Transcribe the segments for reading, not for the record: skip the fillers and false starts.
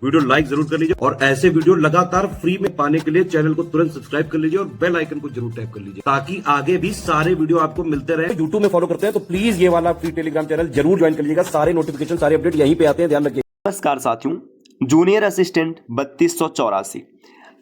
Video like जरूर कर लीजिए और ऐसे वीडियो लगातार फ्री में पाने के लिए चैनल को तुरंत सब्सक्राइब कर लीजिए और बेल आइकन को जरूर टैप कर लीजिए ताकि आगे भी सारे वीडियो आपको मिलते रहे। यूट्यूब में फॉलो करते हैं तो प्लीज ये वाला फ्री टेलीग्राम चैनल जरूर ज्वाइन कर लीजिएगा। सारे नोटिफिकेशन सारे अपडेट यहीं पे आते हैं, ध्यान रखिए। नमस्कार साथियों, जूनियर असिस्टेंट 3284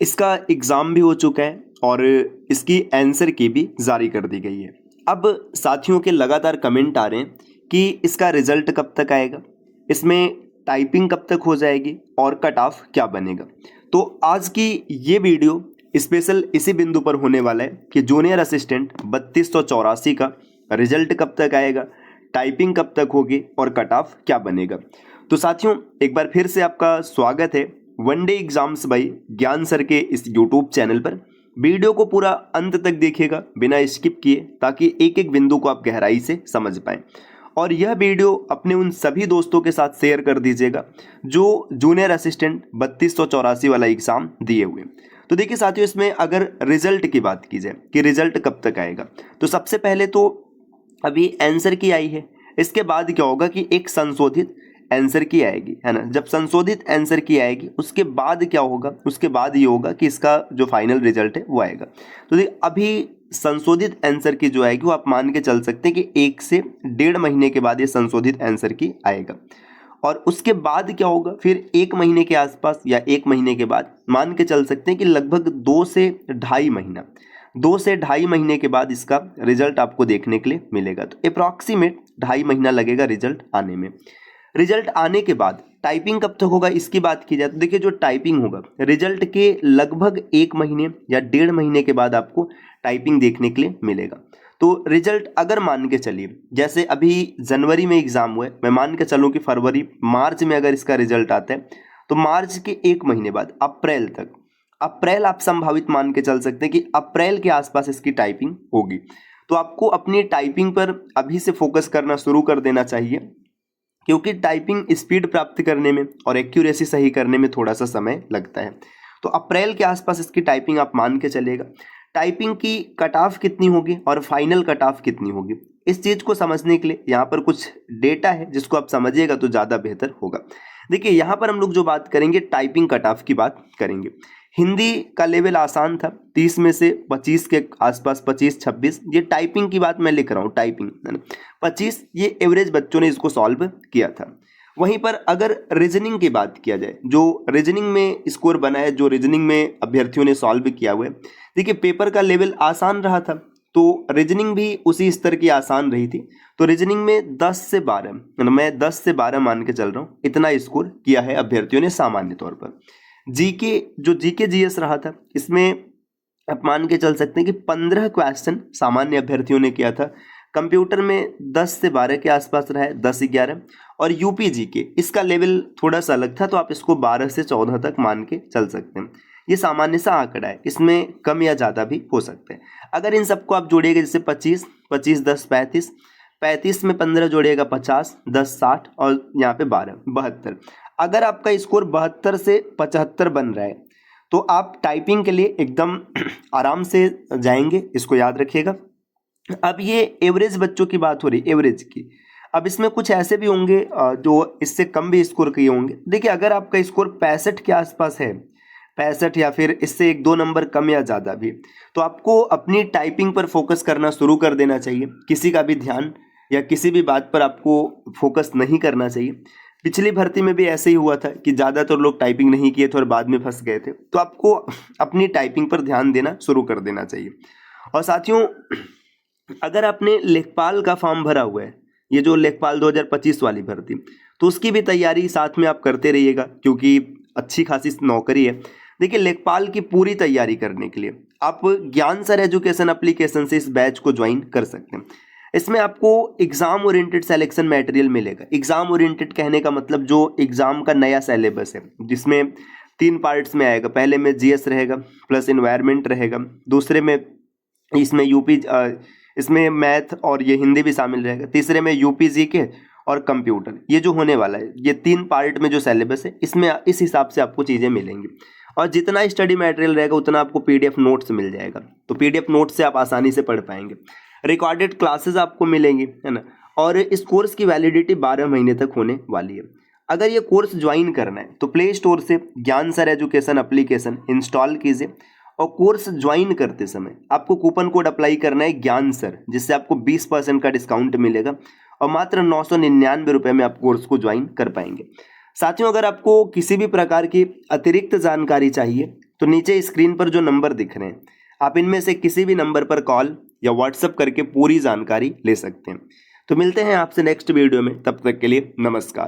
इसका एग्ज़ाम भी हो चुका है और इसकी आंसर की भी जारी कर दी गई है। अब साथियों के लगातार कमेंट आ रहे हैं कि इसका रिजल्ट कब तक आएगा, इसमें टाइपिंग कब तक हो जाएगी और कट ऑफ क्या बनेगा। तो आज की ये वीडियो स्पेशल इसी बिंदु पर होने वाला है कि जूनियर असिस्टेंट 3284 का रिजल्ट कब तक आएगा, टाइपिंग कब तक होगी और कट ऑफ क्या बनेगा। तो साथियों एक बार फिर से आपका स्वागत है वनडे एग्जाम्स बाय ज्ञान सर के इस यूट्यूब चैनल पर। वीडियो को पूरा अंत तक देखिएगा बिना स्किप किए ताकि एक एक बिंदु को आप गहराई से समझ पाएं और यह वीडियो अपने उन सभी दोस्तों के साथ शेयर कर दीजिएगा जो जूनियर असिस्टेंट 3284 वाला एग्ज़ाम दिए हुए। तो देखिए साथियों, इसमें अगर रिजल्ट की बात की जाए कि रिजल्ट कब तक आएगा, तो सबसे पहले तो अभी आंसर की आई है, इसके बाद क्या होगा कि एक संशोधित आंसर की आएगी, है ना। जब संशोधित आंसर की आएगी उसके बाद क्या होगा, उसके बाद ये होगा कि इसका जो फाइनल रिजल्ट है वो आएगा। तो देखिए अभी संशोधित आंसर की जो आएगी वो आप मान के चल सकते हैं कि 1 से 1.5 महीने के बाद ये संशोधित आंसर की आएगा और उसके बाद क्या होगा, फिर 1 महीने के आसपास या 1 महीने के बाद मान के चल सकते हैं कि लगभग 2 से ढाई महीने के बाद इसका रिजल्ट आपको देखने के लिए मिलेगा। तो अप्रॉक्सीमेट 2.5 महीना लगेगा रिजल्ट आने में। रिजल्ट आने के बाद टाइपिंग कब तक होगा इसकी बात की जाए तो देखिए जो टाइपिंग होगा रिजल्ट के लगभग 1 महीने या 1.5 महीने के बाद आपको टाइपिंग देखने के लिए मिलेगा। तो रिजल्ट अगर मान के चलिए जैसे अभी जनवरी में एग्जाम हुआ है, मैं मान के चलूँ कि फरवरी मार्च में अगर इसका रिजल्ट आता है तो मार्च के 1 महीने बाद अप्रैल आप संभावित मान के चल सकते हैं कि अप्रैल के आसपास इसकी टाइपिंग होगी। तो आपको अपनी टाइपिंग पर अभी से फोकस करना शुरू कर देना चाहिए क्योंकि टाइपिंग स्पीड प्राप्त करने में और एक्यूरेसी सही करने में थोड़ा सा समय लगता है। तो अप्रैल के आसपास इसकी टाइपिंग आप मान के चलेगा। टाइपिंग की कट ऑफ कितनी होगी और फाइनल कट ऑफ कितनी होगी, इस चीज़ को समझने के लिए यहाँ पर कुछ डेटा है जिसको आप समझिएगा तो ज़्यादा बेहतर होगा। देखिए यहाँ पर हम लोग जो बात करेंगे टाइपिंग कट ऑफ की बात करेंगे। हिंदी का लेवल आसान था, 30 में से 25 के आसपास, 25-26 ये टाइपिंग की बात मैं लिख रहा हूँ, टाइपिंग 25 ये एवरेज बच्चों ने इसको सॉल्व किया था। वहीं पर अगर रीजनिंग की बात किया जाए, जो रीजनिंग में स्कोर बना है, जो रीजनिंग में अभ्यर्थियों ने सॉल्व किया हुआ है, देखिए पेपर का लेवल आसान रहा था तो रीजनिंग भी उसी स्तर की आसान रही थी। तो रीजनिंग में 10 से 12 मैं 10 से 12 मान के चल रहा हूँ, इतना स्कोर किया है अभ्यर्थियों ने सामान्य तौर पर। जीके जीएस रहा था, इसमें आप मान के चल सकते हैं कि 15 क्वेश्चन सामान्य अभ्यर्थियों ने किया था। कंप्यूटर में 10 से 12 के आसपास रहा है, 10-11। और यूपी जीके इसका लेवल थोड़ा सा अलग था तो आप इसको 12 से 14 तक मान के चल सकते हैं। ये सामान्य सा आंकड़ा है, इसमें कम या ज़्यादा भी हो सकते हैं। अगर इन सबको आप जोड़िएगा जैसे 25, 10 35, 35 में 15 जोड़िएगा 50, 10 60 और यहाँ पे 12 72। अगर आपका स्कोर 72 से 75 बन रहा है तो आप टाइपिंग के लिए एकदम आराम से जाएंगे, इसको याद रखिएगा। अब ये एवरेज बच्चों की बात हो रही, एवरेज की। अब इसमें कुछ ऐसे भी होंगे जो इससे कम भी स्कोर किए होंगे। देखिए अगर आपका स्कोर 65 के आसपास है, 65 या फिर इससे 1-2 नंबर कम या ज़्यादा भी, तो आपको अपनी टाइपिंग पर फोकस करना शुरू कर देना चाहिए। किसी का भी ध्यान या किसी भी बात पर आपको फोकस नहीं करना चाहिए। पिछली भर्ती में भी ऐसे ही हुआ था कि ज़्यादातर लोग टाइपिंग नहीं किए थे और बाद में फंस गए थे। तो आपको अपनी टाइपिंग पर ध्यान देना शुरू कर देना चाहिए। और साथियों अगर आपने लेखपाल का फॉर्म भरा हुआ है, ये जो लेखपाल 2025 वाली भर्ती, तो उसकी भी तैयारी साथ में आप करते रहिएगा क्योंकि अच्छी खासी नौकरी है। देखिए लेखपाल की पूरी तैयारी करने के लिए आप ज्ञान सर एजुकेशन एप्लीकेशन से इस बैच को ज्वाइन कर सकते हैं। इसमें आपको एग्जाम ओरिएंटेड सिलेक्शन मटेरियल मिलेगा। एग्जाम ओरिएंटेड कहने का मतलब जो एग्जाम का नया सिलेबस है जिसमें 3 पार्ट्स में आएगा। पहले में जीएस रहेगा प्लस इन्वायरमेंट रहेगा, दूसरे में इसमें इसमें मैथ और ये हिंदी भी शामिल रहेगा, तीसरे में यूपी जीके और कंप्यूटर। ये जो होने वाला है ये 3 पार्ट में जो सिलेबस है इसमें इस हिसाब से आपको चीज़ें मिलेंगी। और जितना स्टडी मटेरियल रहेगा उतना आपको पीडीएफ नोट्स मिल जाएगा, तो पीडीएफ नोट्स से आप आसानी से पढ़ पाएंगे। रिकॉर्डेड क्लासेस आपको मिलेंगी, है ना। और इस कोर्स की वैलिडिटी 12 महीने तक होने वाली है। अगर ये कोर्स ज्वाइन करना है तो प्ले स्टोर से ज्ञान सर एजुकेशन एप्लीकेशन इंस्टॉल कीजिए और कोर्स ज्वाइन करते समय आपको कूपन कोड अप्लाई करना है ज्ञान सर, जिससे आपको 20% का डिस्काउंट मिलेगा और मात्र 999 रुपये में आप कोर्स को ज्वाइन कर पाएंगे। साथियों, अगर आपको किसी भी प्रकार की अतिरिक्त जानकारी चाहिए तो नीचे स्क्रीन पर जो नंबर दिख रहे हैं आप इनमें से किसी भी नंबर पर कॉल या व्हाट्सएप करके पूरी जानकारी ले सकते हैं। तो मिलते हैं आपसे नेक्स्ट वीडियो में, तब तक के लिए नमस्कार।